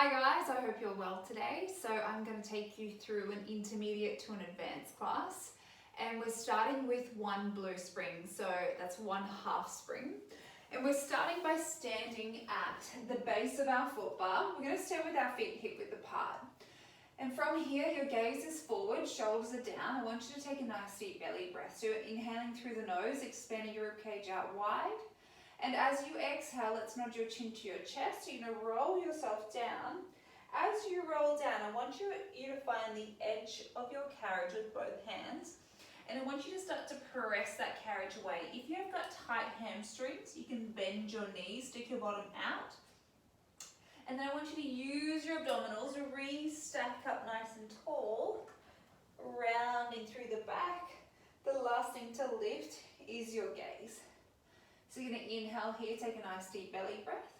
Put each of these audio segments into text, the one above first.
Hi guys, I hope you're well today. So I'm going to take you through an intermediate to an advanced class, and we're starting with one blue spring, so that's 1/2 spring. And we're starting by standing at the base of our foot bar. We're going to stand with our feet hip width apart. And from here, your gaze is forward, shoulders are down. I want you to take a nice deep belly breath. So you're inhaling through the nose, expanding your ribcage out wide. And as you exhale, let's nod your chin to your chest. You're going to roll yourself down. As you roll down, I want you to find the edge of your carriage with both hands. And I want you to start to press that carriage away. If you've got tight hamstrings, you can bend your knees, stick your bottom out. And then I want you to use your abdominals to re-stack up nice and tall, rounding through the back. The last thing to lift is your gaze. So you're going to inhale here, take a nice deep belly breath.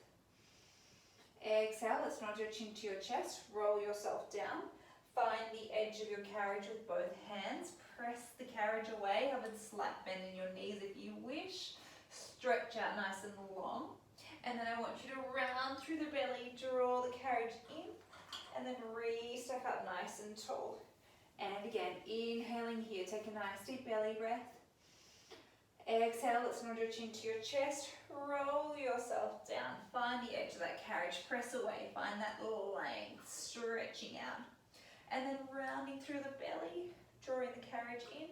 Exhale, let's nod your chin to your chest, roll yourself down. Find the edge of your carriage with both hands. Press the carriage away. Have a slight bend in your knees if you wish. Stretch out nice and long. And then I want you to round through the belly, draw the carriage in, and then re-stack up nice and tall. And again, inhaling here, take a nice deep belly breath. Exhale, let's nod your chin to your chest, roll yourself down, find the edge of that carriage, press away, find that little length, stretching out. And then rounding through the belly, drawing the carriage in,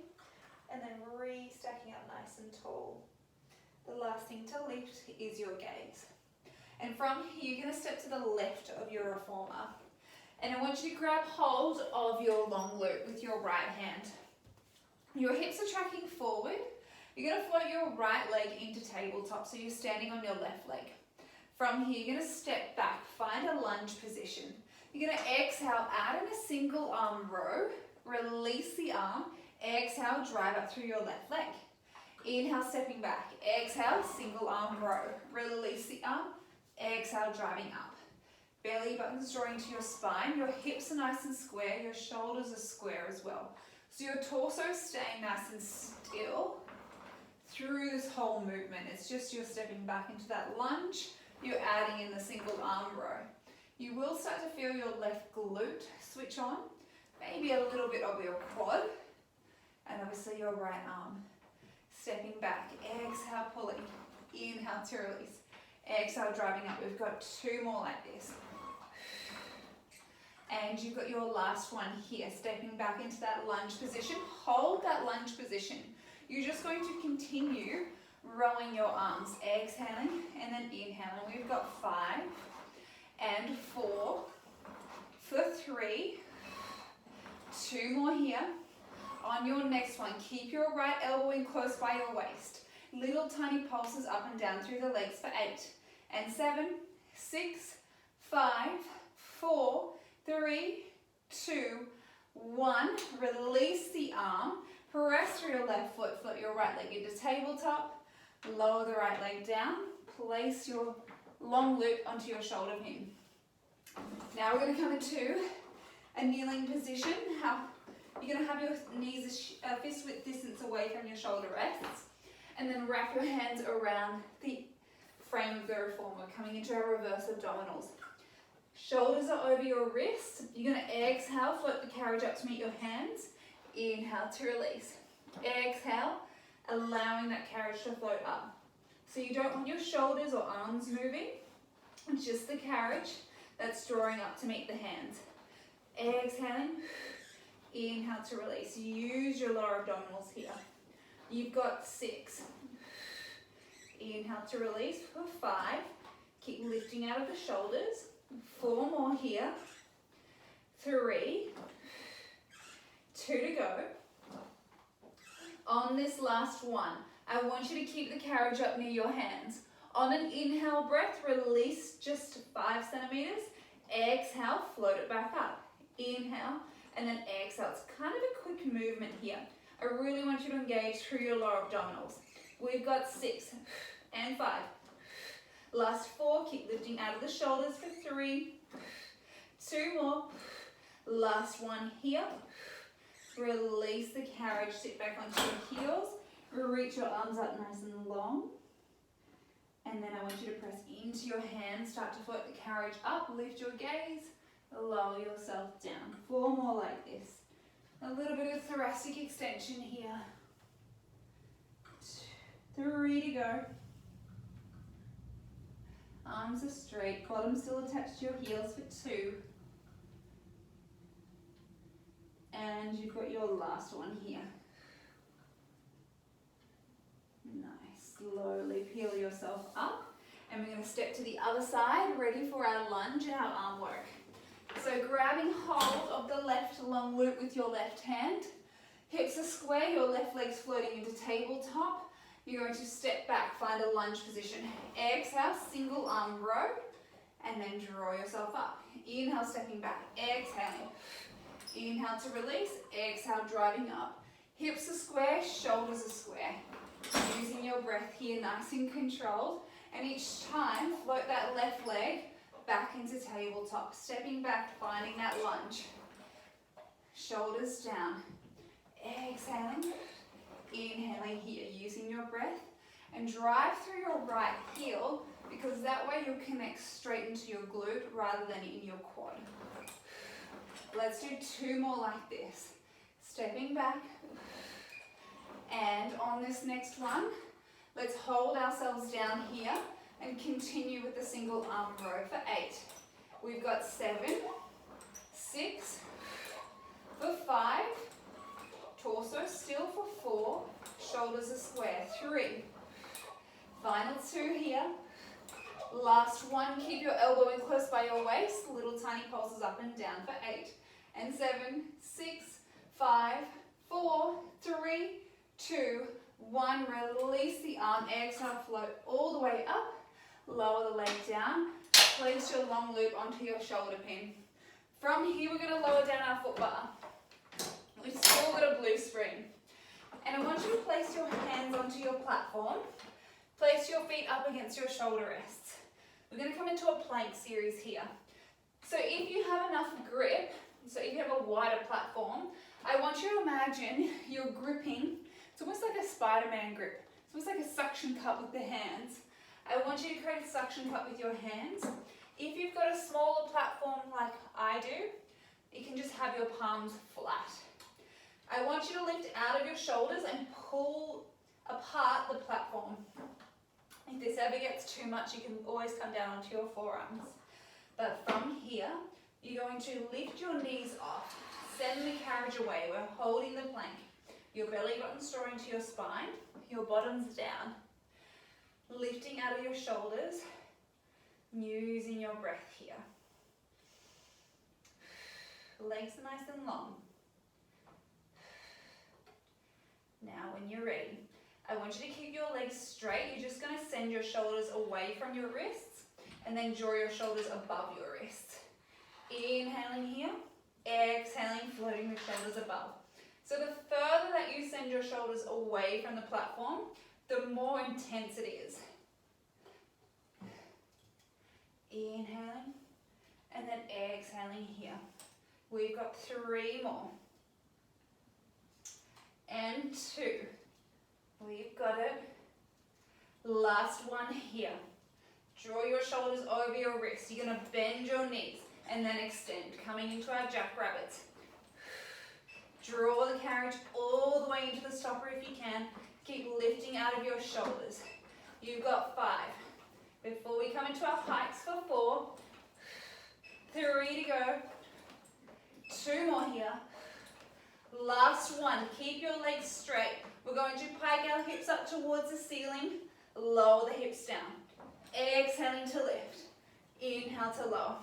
and then re-stacking up nice and tall. The last thing to lift is your gaze. And from here, you're going to step to the left of your reformer. And I want you to grab hold of your long loop with your right hand. Your hips are tracking forward. You're going to float your right leg into tabletop, so you're standing on your left leg. From here, you're going to step back, find a lunge position. You're going to exhale, add in a single arm row, release the arm, exhale, drive up through your left leg. Inhale, stepping back, exhale, single arm row, release the arm, exhale, driving up. Belly button's drawing to your spine, your hips are nice and square, your shoulders are square as well. So your torso is staying nice and still through this whole movement. It's just you're stepping back into that lunge, you're adding in the single arm row. You will start to feel your left glute switch on, maybe a little bit of your quad, and obviously your right arm. Stepping back, exhale, pulling, inhale to release, exhale, driving up. We've got 2 more like this. And you've got your last one here, stepping back into that lunge position. Hold that lunge position. You're just going to continue rowing your arms, exhaling and then inhaling. We've got 5 and 4 for 3, 2 more here. On your next one, keep your right elbow in close by your waist. Little tiny pulses up and down through the legs for 8 and 7, 6, 5, 4, 3, 2, 1. Release the arm. Press through your left foot, float your right leg into tabletop, lower the right leg down, place your long loop onto your shoulder pin. Now we're going to come into a kneeling position. You're going to have your knees fist width distance away from your shoulder rests, and then wrap your hands around the frame of the reformer, coming into our reverse abdominals. Shoulders are over your wrists. You're going to exhale, float the carriage up to meet your hands. Inhale to release. Exhale, allowing that carriage to float up. So you don't want your shoulders or arms moving. It's just the carriage that's drawing up to meet the hands. Exhaling, inhale to release. Use your lower abdominals here. You've got 6. Inhale to release for 5. Keep lifting out of the shoulders. 4 more here. 3. 2 to go. On this last one, I want you to keep the carriage up near your hands. On an inhale breath, release just 5 centimeters. Exhale, float it back up. Inhale, and then exhale. It's kind of a quick movement here. I really want you to engage through your lower abdominals. We've got 6 and 5. Last 4, keep lifting out of the shoulders for 3. 2 more. Last one here. Release the carriage, sit back onto your heels, reach your arms up nice and long, And then I want you to press into your hands, start to float the carriage up, lift your gaze, lower yourself down. 4 more like this. A little bit of thoracic extension here. 3 to go. Arms are straight, bottom still attached to your heels for 2. And you've got your last one here. Nice. Slowly peel yourself up. And we're going to step to the other side, ready for our lunge and our arm work. So grabbing hold of the left long loop with your left hand. Hips are square, your left leg's floating into tabletop. You're going to step back, find a lunge position. Exhale, single arm row, and then draw yourself up. Inhale, stepping back. Exhaling. Inhale to release. Exhale, driving up. Hips are square, shoulders are square. Using your breath here, nice and controlled. And each time, float that left leg back into tabletop. Stepping back, finding that lunge. Shoulders down. Exhaling. Inhaling here, using your breath, and drive through your right heel, because that way you'll connect straight into your glute rather than in your quad. Let's do 2 more like this. Stepping back, and on this next one, let's hold ourselves down here and continue with the single arm row for 8. We've got 7, 6, for 5, torso still for 4, shoulders are square, 3. Final 2 here. Last one, keep your elbow in close by your waist, little tiny pulses up and down for 8. And 7, 6, 5, 4, 3, 2, 1. Release the arm, exhale, float all the way up, lower the leg down, place your long loop onto your shoulder pin. From here, we're going to lower down our foot bar. We've still got a blue spring. And I want you to place your hands onto your platform. Place your feet up against your shoulder rests. We're going to come into a plank series here. So if you have enough grip, so if you have a wider platform, I want you to imagine you're gripping. It's almost like a Spider-Man grip. It's almost like a suction cup with the hands. I want you to create a suction cup with your hands. If you've got a smaller platform like I do, you can just have your palms flat. I want you to lift out of your shoulders and pull apart the platform. If this ever gets too much, you can always come down onto your forearms. But from here, you're going to lift your knees off, send the carriage away. We're holding the plank. Your belly button's drawing to your spine, your bottom's down. Lifting out of your shoulders, using your breath here. Legs are nice and long. Now when you're ready, I want you to keep your legs straight. You're just going to send your shoulders away from your wrists and then draw your shoulders above your wrists. Inhaling here, exhaling, floating the shoulders above. So the further that you send your shoulders away from the platform, the more intense it is. Inhaling and then exhaling here. We've got 3 more. And 2. We've got it. Last one here. Draw your shoulders over your wrists. You're going to bend your knees and then extend, coming into our jackrabbits. Draw the carriage all the way into the stopper if you can. Keep lifting out of your shoulders. You've got 5. Before we come into our pikes for 4. 3 to go. 2 more here. Last one. Keep your legs straight. We're going to pike our hips up towards the ceiling. Lower the hips down. Exhaling to lift. Inhale to lower.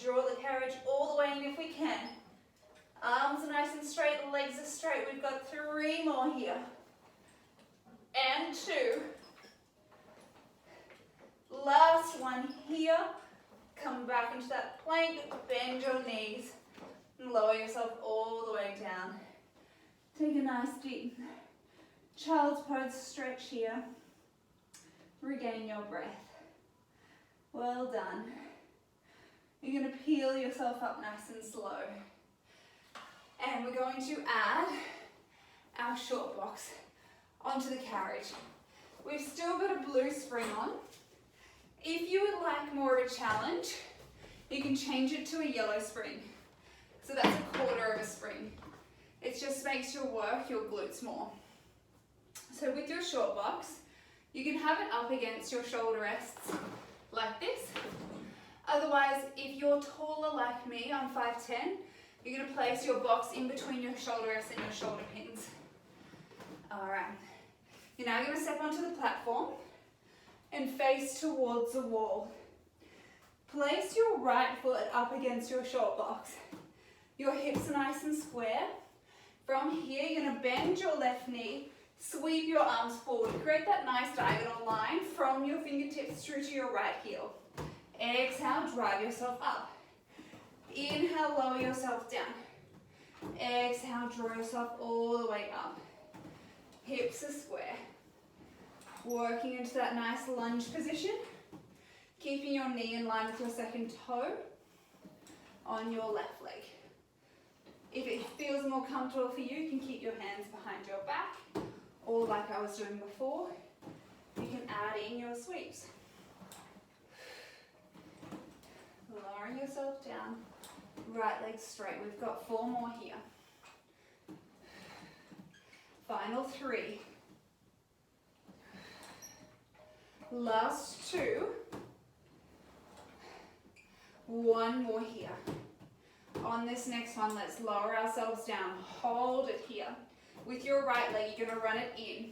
Draw the carriage all the way in if we can. Arms are nice and straight, legs are straight. We've got 3 more here. And 2. Last one here. Come back into that plank, bend your knees, and lower yourself all the way down. Take a nice deep child's pose stretch here. Regain your breath. Well done. You're going to peel yourself up nice and slow. And we're going to add our short box onto the carriage. We've still got a blue spring on. If you would like more of a challenge, you can change it to a yellow spring. So that's a quarter of a spring. It just makes you work your glutes more. So with your short box, you can have it up against your shoulder rests like this. Otherwise, if you're taller like me, I'm 5'10", you're going to place your box in between your shoulder rests and your shoulder pins. Alright, you're now going to step onto the platform and face towards the wall. Place your right foot up against your short box. Your hips are nice and square. From here, you're going to bend your left knee, sweep your arms forward. Create that nice diagonal line from your fingertips through to your right heel. Exhale, drive yourself up. Inhale, lower yourself down. Exhale, draw yourself all the way up. Hips are square. Working into that nice lunge position. Keeping your knee in line with your second toe on your left leg. If it feels more comfortable for you, you can keep your hands behind your back, or like I was doing before, you can add in your sweeps. Lowering yourself down, right leg straight. We've got 4 more here. Final 3. Last 2. 1 more here. On this next one, let's lower ourselves down. Hold it here. With your right leg, you're going to run it in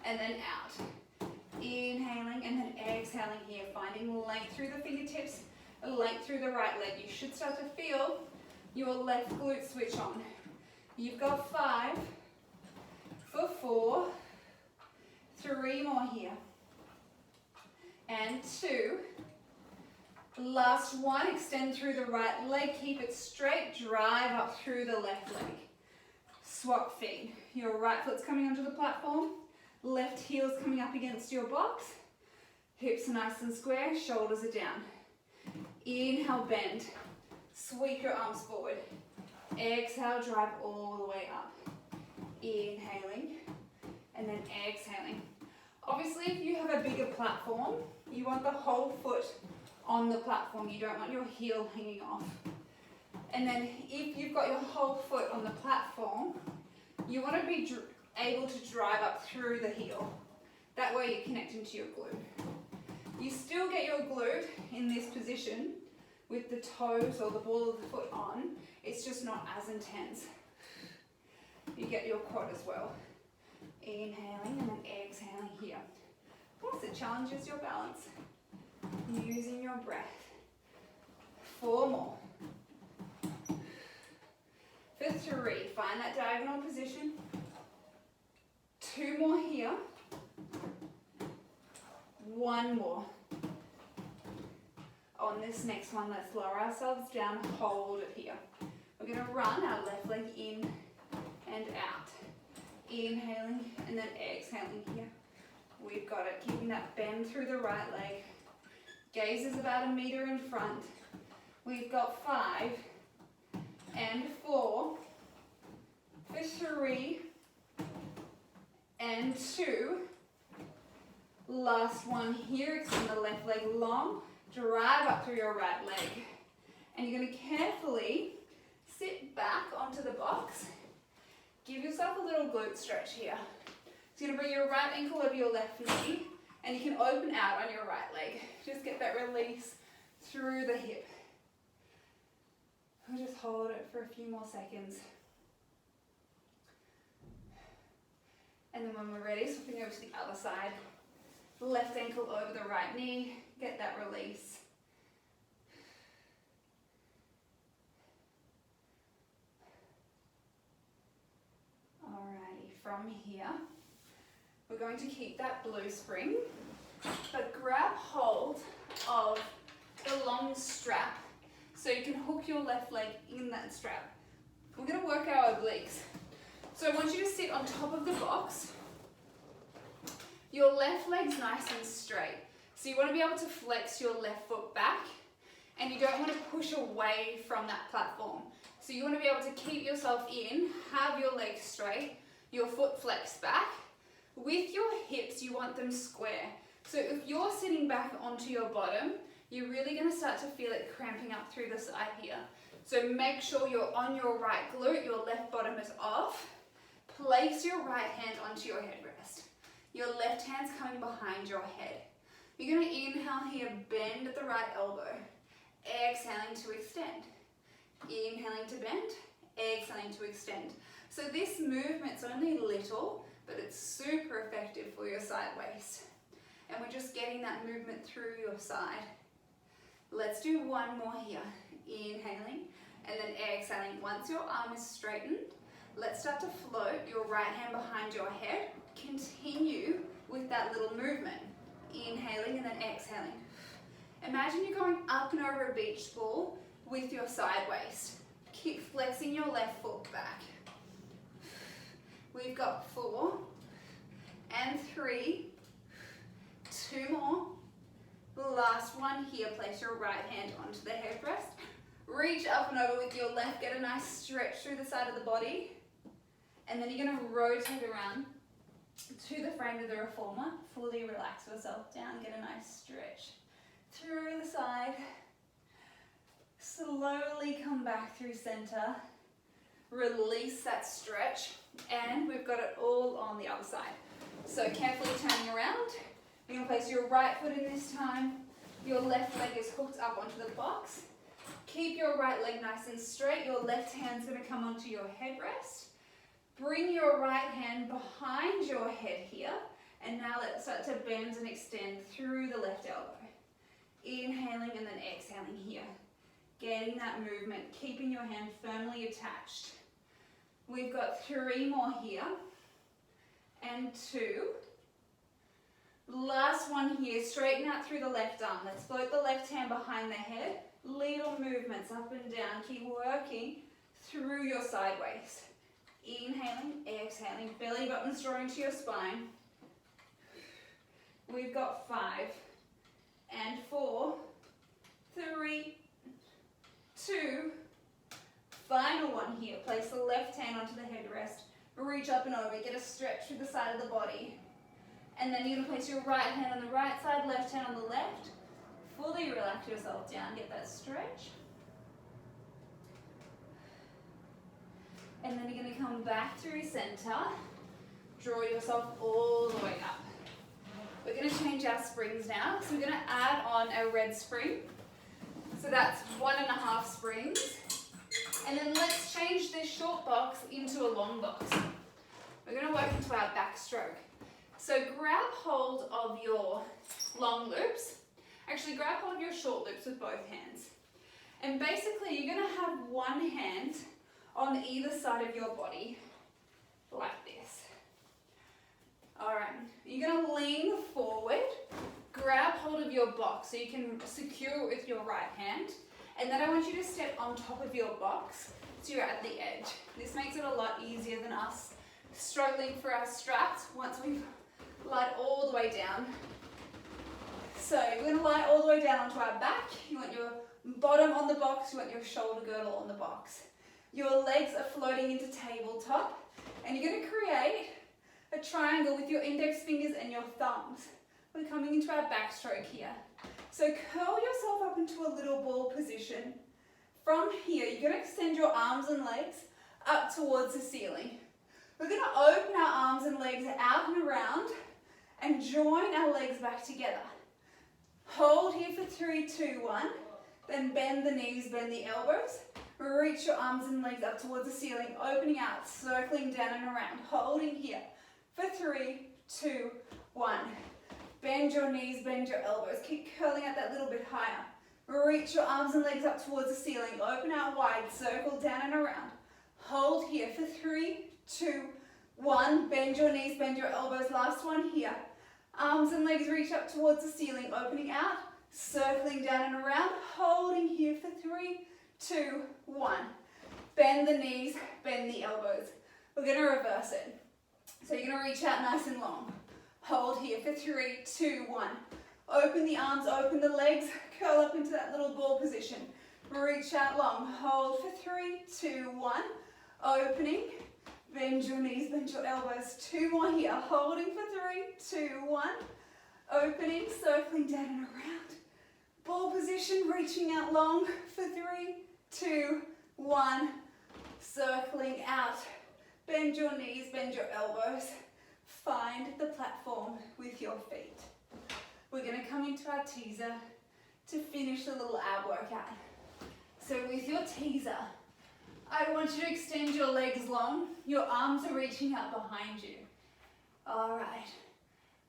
and then out. Inhaling and then exhaling here, finding length through the fingertips, length through the right leg. You should start to feel your left glute switch on. You've got 5 for 4, 3 more here, and 2. Last 1, extend through the right leg, keep it straight, drive up through the left leg. Swap feet. Your right foot's coming onto the platform, left heel's coming up against your box, hips are nice and square, shoulders are down. Inhale, bend, sweep your arms forward. Exhale, drive all the way up. Inhaling, and then exhaling. Obviously, if you have a bigger platform, you want the whole foot on the platform. You don't want your heel hanging off. And then if you've got your whole foot on the platform, you want to be able to drive up through the heel. That way you're connecting to your glute. You still get your glute in this position with the toes or the ball of the foot on. It's just not as intense. You get your quad as well. Inhaling and then exhaling here. Plus it challenges your balance. Using your breath. 4 more. For 3, find that diagonal position. 2 more here. 1 more. On this next one, let's lower ourselves down, hold it here. We're going to run our left leg in and out. Inhaling and then exhaling here. We've got it, keeping that bend through the right leg. Gaze is about 1 meter in front. We've got 5 and 4 for 3 and 2. Last one here, extend the left leg long, drive up through your right leg. And you're going to carefully sit back onto the box. Give yourself a little glute stretch here. So you're going to bring your right ankle over your left knee, and you can open out on your right leg. Just get that release through the hip. We'll just hold it for a few more seconds. And then when we're ready, swapping over to the other side. Left ankle over the right knee, get that release. Alrighty, from here, we're going to keep that blue spring, but grab hold of the long strap so you can hook your left leg in that strap. We're going to work our obliques. So I want you to sit on top of the box. Your left leg's nice and straight. So you want to be able to flex your left foot back, and you don't want to push away from that platform. So you want to be able to keep yourself in, have your legs straight, your foot flexed back, With your hips, you want them square. So if you're sitting back onto your bottom, you're really going to start to feel it cramping up through the side here. So make sure you're on your right glute, your left bottom is off. Place your right hand onto your headrest. Your left hand's coming behind your head. You're going to inhale here, bend at the right elbow. Exhaling to extend. Inhaling to bend, exhaling to extend. So this movement's only little, but it's super effective for your side waist. And we're just getting that movement through your side. Let's do one more here. Inhaling and then exhaling. Once your arm is straightened, let's start to float your right hand behind your head. Continue with that little movement. Inhaling and then exhaling. Imagine you're going up and over a beach ball with your side waist. Keep flexing your left foot back. We've got 4 and 3, 2 more. Last one here, place your right hand onto the headrest. Reach up and over with your left, get a nice stretch through the side of the body. And then you're going to rotate around to the frame of the reformer. Fully relax yourself down, get a nice stretch through the side. Slowly come back through center. Release that stretch. And we've got it all on the other side. So carefully turning around. You're going to place your right foot in this time. Your left leg is hooked up onto the box. Keep your right leg nice and straight. Your left hand's going to come onto your headrest. Bring your right hand behind your head here. And now let's start to bend and extend through the left elbow. Inhaling and then exhaling here. Getting that movement, keeping your hand firmly attached. We've got 3 more here. And 2. Last one here, straighten out through the left arm. Let's float the left hand behind the head. Little movements up and down. Keep working through your side waist. Inhaling, exhaling, belly buttons drawing to your spine. We've got 5 and 4, 3, 2, final one here. Place the left hand onto the headrest. Reach up and over, get a stretch through the side of the body. And then you're going to place your right hand on the right side, left hand on the left. Fully relax yourself down, get that stretch. And then you're going to come back through center. Draw yourself all the way up. We're going to change our springs now. So we're going to add on a red spring. So that's 1.5 springs. And then let's change this short box into a long box. We're going to work into our backstroke. So grab hold of your long loops. Actually, grab hold of your short loops with both hands. And basically, you're going to have one hand on either side of your body, like this. All right, you're going to lean forward, grab hold of your box so you can secure it with your right hand. And then I want you to step on top of your box so you're at the edge. This makes it a lot easier than us struggling for our straps once we've lied all the way down. So we're going to lie all the way down onto our back. You want your bottom on the box, you want your shoulder girdle on the box. Your legs are floating into tabletop, and you're going to create a triangle with your index fingers and your thumbs. We're coming into our backstroke here. So curl yourself up into a little ball position. From here, you're going to extend your arms and legs up towards the ceiling. We're going to open our arms and legs out and around and join our legs back together. Hold here for 3, 2, 1. Then bend the knees, bend the elbows. Reach your arms and legs up towards the ceiling, opening out, circling down and around. Holding here for 3, 2, 1. Bend your knees, bend your elbows. Keep curling out that little bit higher. Reach your arms and legs up towards the ceiling. Open out wide, circle down and around. Hold here for 3, 2, 1. Bend your knees, bend your elbows. Last one here. Arms and legs reach up towards the ceiling, opening out, circling down and around. Holding here for 3, 2, 1. Bend the knees, bend the elbows. We're going to reverse it. So you're going to reach out nice and long. Hold here for 3, 2, 1. Open the arms, open the legs, curl up into that little ball position. Reach out long. Hold for 3, 2, 1. Opening. Bend your knees, bend your elbows. 2 more here. Holding for 3, 2, 1. Opening, circling down and around. Ball position, reaching out long for 3, 2, 1. Circling out. Bend your knees, bend your elbows. Find the platform with your feet. We're going to come into our teaser to finish the little ab workout. So with your teaser, I want you to extend your legs long. Your arms are reaching out behind you. All right.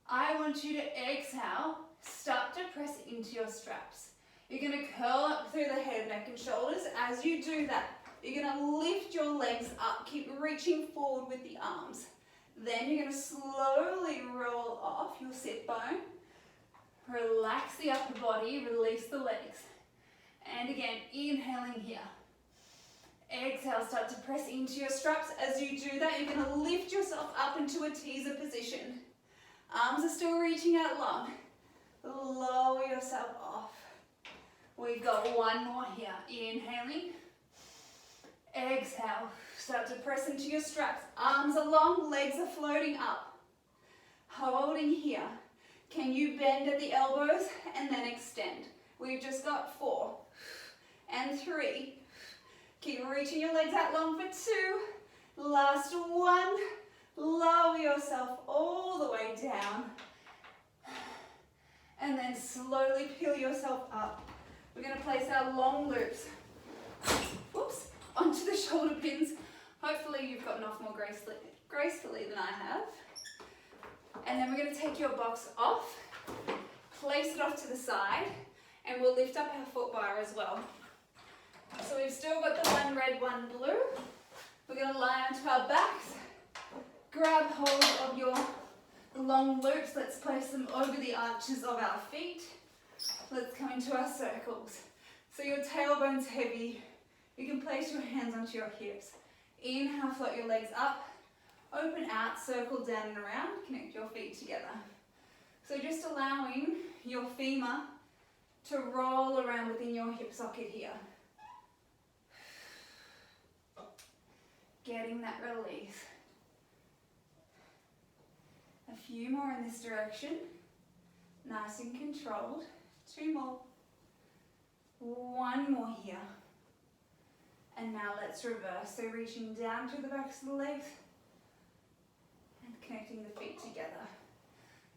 I want you to exhale, start to press into your straps. You're going to curl up through the head, neck and shoulders. As you do that, you're going to lift your legs up. Keep reaching forward with the arms. Then you're going to slowly roll off your sit bone. Relax the upper body, release the legs. And again, inhaling here. Exhale, start to press into your straps. As you do that, you're going to lift yourself up into a teaser position. Arms are still reaching out long. Lower yourself off. We've got one more here. Inhaling. Exhale. Start to press into your straps. Arms are long, legs are floating up. Holding here. Can you bend at the elbows and then extend? We've just got 4 and 3. Keep reaching your legs out long for 2. Last 1. Lower yourself all the way down. And then slowly peel yourself up. We're going to place our long loops, whoops, onto the shoulder pins. Hopefully you've gotten off more gracefully than I have. And then we're going to take your box off, place it off to the side, and we'll lift up our foot bar as well. So we've still got the one red, one blue. We're going to lie onto our backs, grab hold of your long loops. Let's place them over the arches of our feet. Let's come into our circles. So your tailbone's heavy. You can place your hands onto your hips. Inhale, float your legs up. Open out, circle down and around. Connect your feet together. So just allowing your femur to roll around within your hip socket here. Getting that release. A few more in this direction. Nice and controlled. 2 more. 1 more here. And now let's reverse. So reaching down through the backs of the legs and connecting the feet together.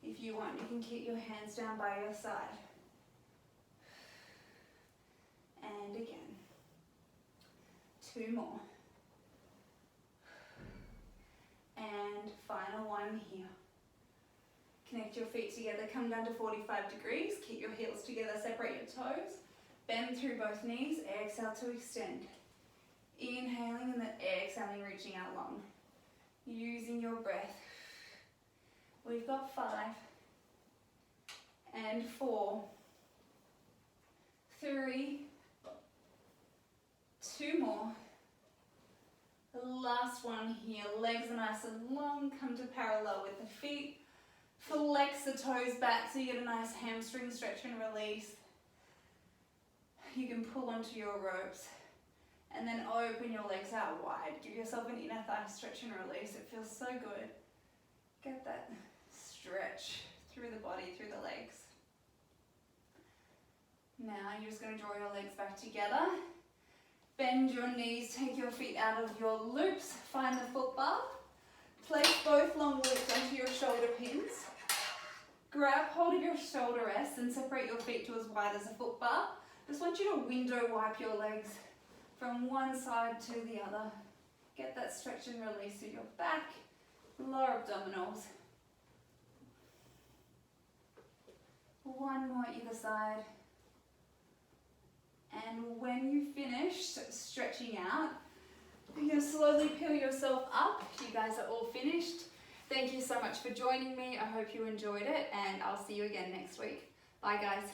If you want, you can keep your hands down by your side. And again. 2 more. And final 1 here. Connect your feet together, come down to 45 degrees, keep your heels together, separate your toes, bend through both knees, exhale to extend. Inhaling and then exhaling, reaching out long. Using your breath. We've got 5 and 4, 3, 2 more. The last one here, legs are nice and long, come to parallel with the feet. Flex the toes back so you get a nice hamstring stretch and release. You can pull onto your ropes and then open your legs out wide. Give yourself an inner thigh stretch and release. It feels so good. Get that stretch through the body, through the legs. Now you're just going to draw your legs back together. Bend your knees, take your feet out of your loops, find the foot bar. Place both long loops onto your shoulder pins. Grab hold of your shoulder rests and separate your feet to as wide as a foot bar. Just want you to window wipe your legs from one side to the other. Get that stretch and release through your back, lower abdominals. 1 more either side. And when you finish stretching out, you're going to slowly peel yourself up. You guys are all finished. Thank you so much for joining me. I hope you enjoyed it, and I'll see you again next week. Bye, guys.